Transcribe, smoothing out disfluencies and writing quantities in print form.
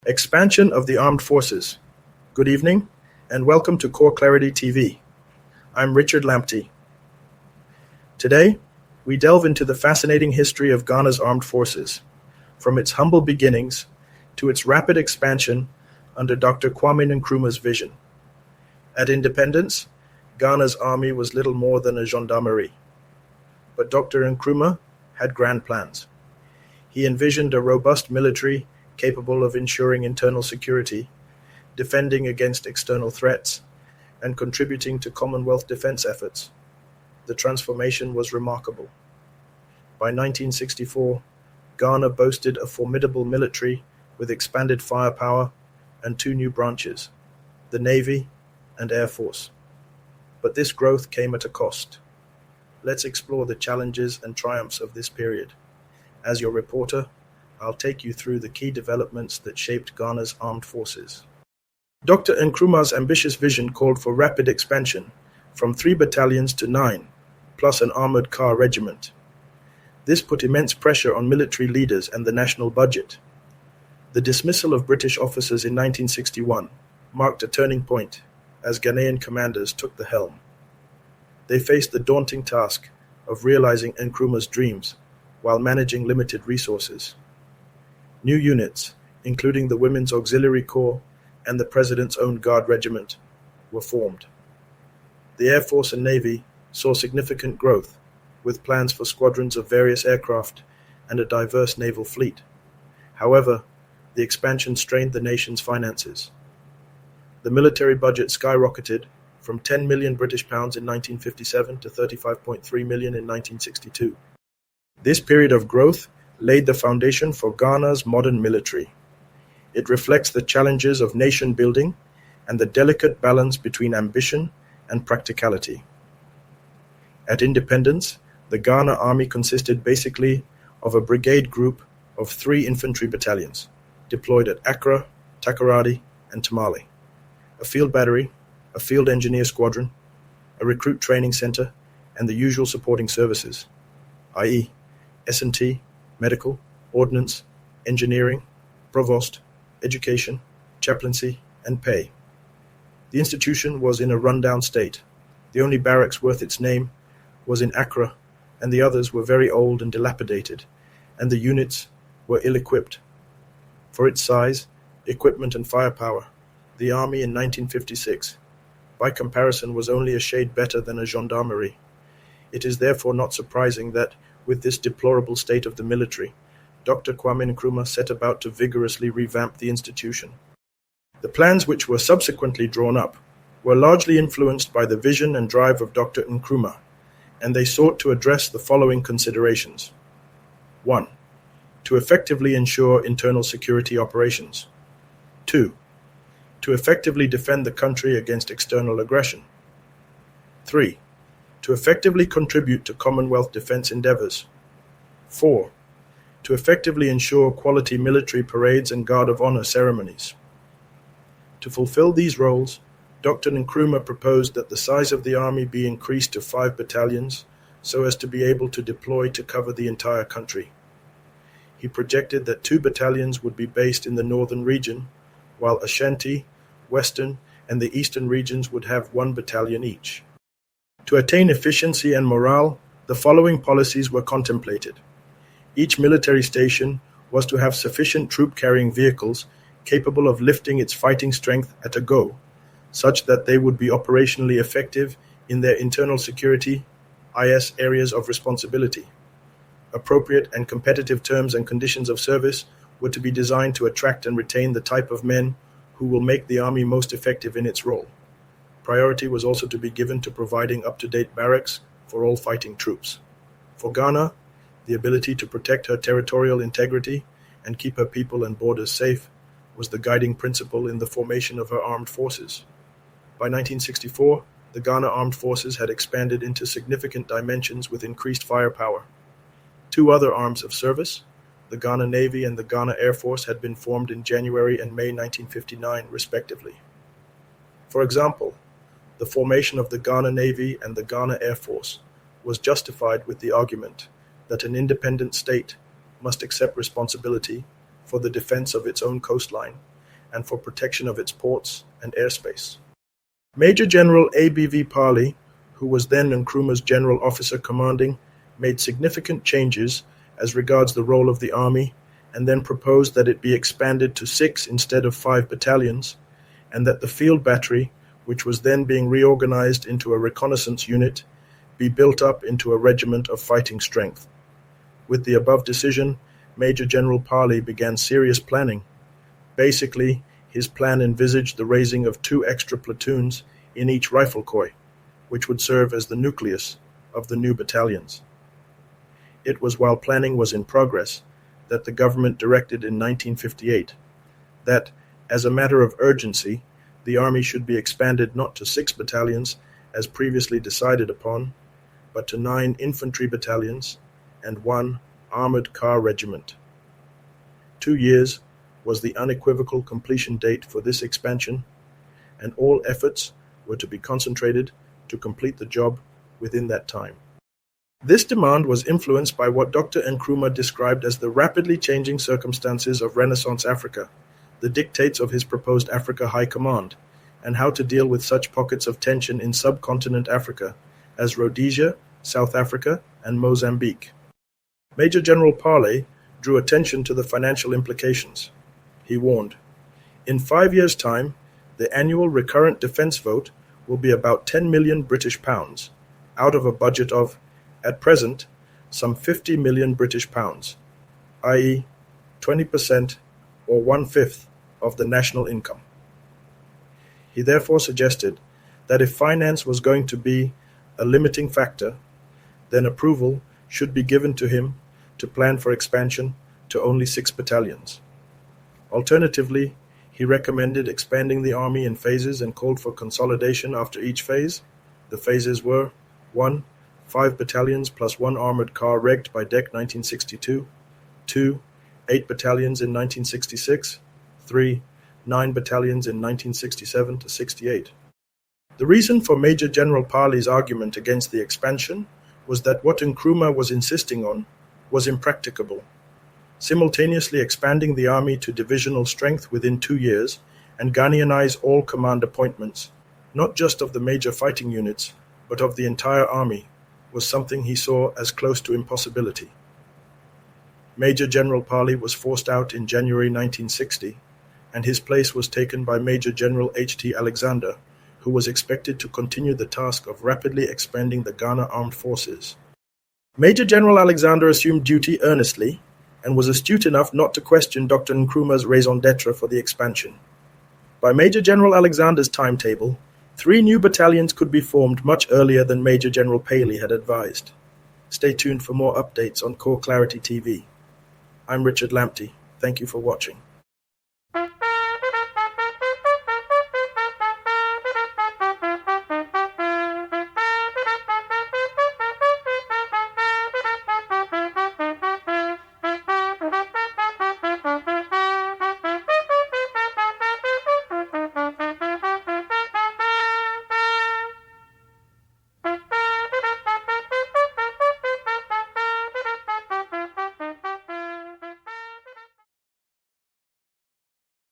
Expansion of the Armed Forces. Good evening, and welcome to Core Clarity TV. I'm Richard Lamptey. Today, we delve into the fascinating history of Ghana's armed forces, from its humble beginnings to its rapid expansion under Dr. Kwame Nkrumah's vision. At independence, Ghana's army was little more than a gendarmerie. But Dr. Nkrumah had grand plans. He envisioned a robust military capable of ensuring internal security, defending against external threats, and contributing to Commonwealth defense efforts. The transformation was remarkable. By 1964, Ghana boasted a formidable military with expanded firepower and two new branches, the Navy and Air Force. But this growth came at a cost. Let's explore the challenges and triumphs of this period. As your reporter, I'll take you through the key developments that shaped Ghana's armed forces. Dr. Nkrumah's ambitious vision called for rapid expansion, from 3 battalions to 9, plus an armored car regiment. This put immense pressure on military leaders and the national budget. The dismissal of British officers in 1961 marked a turning point as Ghanaian commanders took the helm. They faced the daunting task of realizing Nkrumah's dreams while managing limited resources. New units, including the Women's Auxiliary Corps and the President's Own Guard Regiment, were formed. The Air Force and Navy saw significant growth, with plans for squadrons of various aircraft and a diverse naval fleet. However, the expansion strained the nation's finances. The military budget skyrocketed from 10 million British pounds in 1957 to 35.3 million in 1962. This period of growth laid the foundation for Ghana's modern military. It reflects the challenges of nation building and the delicate balance between ambition and practicality. At independence, the Ghana Army consisted basically of a brigade group of 3 infantry battalions, deployed at Accra, Takoradi, and Tamale, a field battery, a field engineer squadron, a recruit training center, and the usual supporting services, i.e., S&T, medical, ordnance, engineering, provost, education, chaplaincy, and pay. The institution was in a rundown state. The only barracks worth its name was in Accra, and the others were very old and dilapidated, and the units were ill-equipped. For its size, equipment, and firepower, the army in 1956, by comparison, was only a shade better than a gendarmerie. It is therefore not surprising that, with this deplorable state of the military, Dr. Kwame Nkrumah set about to vigorously revamp the institution. The plans which were subsequently drawn up were largely influenced by the vision and drive of Dr. Nkrumah, and they sought to address the following considerations. 1. To effectively ensure internal security operations. 2. To effectively defend the country against external aggression. 3. To effectively contribute to Commonwealth defense endeavors. 4. To effectively ensure quality military parades and Guard of Honor ceremonies. To fulfill these roles, Dr. Nkrumah proposed that the size of the army be increased to 5 battalions so as to be able to deploy to cover the entire country. He projected that 2 battalions would be based in the northern region, while Ashanti, Western, and the eastern regions would have 1 battalion each. To attain efficiency and morale, the following policies were contemplated. Each military station was to have sufficient troop-carrying vehicles capable of lifting its fighting strength at a go, such that they would be operationally effective in their internal security, IS areas of responsibility. Appropriate and competitive terms and conditions of service were to be designed to attract and retain the type of men who will make the army most effective in its role. Priority was also to be given to providing up-to-date barracks for all fighting troops. For Ghana, the ability to protect her territorial integrity and keep her people and borders safe was the guiding principle in the formation of her armed forces. By 1964, the Ghana Armed Forces had expanded into significant dimensions with increased firepower. 2 other arms of service, the Ghana Navy and the Ghana Air Force, had been formed in January and May 1959, respectively. For example, the formation of the Ghana Navy and the Ghana Air Force was justified with the argument that an independent state must accept responsibility for the defense of its own coastline and for protection of its ports and airspace. Major General A.B.V. Parley, who was then Nkrumah's general officer commanding, made significant changes as regards the role of the army, and then proposed that it be expanded to 6 instead of 5 battalions, and that the field battery, which was then being reorganized into a reconnaissance unit, be built up into a regiment of fighting strength. With the above decision, Major General Parley began serious planning. Basically, his plan envisaged the raising of 2 extra platoons in each rifle corps, which would serve as the nucleus of the new battalions. It was while planning was in progress that the government directed in 1958 that, as a matter of urgency, the army should be expanded not to 6 battalions, as previously decided upon, but to 9 infantry battalions and 1 armored car regiment. 2 years was the unequivocal completion date for this expansion, and all efforts were to be concentrated to complete the job within that time. This demand was influenced by what Dr. Nkrumah described as the rapidly changing circumstances of Renaissance Africa, the dictates of his proposed Africa High Command, and how to deal with such pockets of tension in subcontinent Africa as Rhodesia, South Africa, and Mozambique. Major General Parley drew attention to the financial implications. He warned, "In 5 years' time, the annual recurrent defense vote will be about 10 million British pounds, out of a budget of, at present, some 50 million British pounds, i.e., 20% or 1/5 of the national income." He therefore suggested that if finance was going to be a limiting factor, then approval should be given to him to plan for expansion to only 6 battalions. Alternatively, he recommended expanding the army in phases and called for consolidation after each phase. The phases were 1. 5 battalions plus 1 armored car regged by Deck 1962, 2. 8 battalions in 1966, 3. 9 battalions in 1967 to 68. The reason for Major General Parley's argument against the expansion was that what Nkrumah was insisting on was impracticable. Simultaneously expanding the army to divisional strength within 2 years and Ghanaianize all command appointments, not just of the major fighting units, but of the entire army, was something he saw as close to impossibility. Major General Parley was forced out in January 1960, and his place was taken by Major General H.T. Alexander, who was expected to continue the task of rapidly expanding the Ghana Armed Forces. Major General Alexander assumed duty earnestly and was astute enough not to question Dr. Nkrumah's raison d'etre for the expansion. By Major General Alexander's timetable, 3 new battalions could be formed much earlier than Major General Paley had advised. Stay tuned for more updates on Core Clarity TV. I'm Richard Lamptey. Thank you for watching.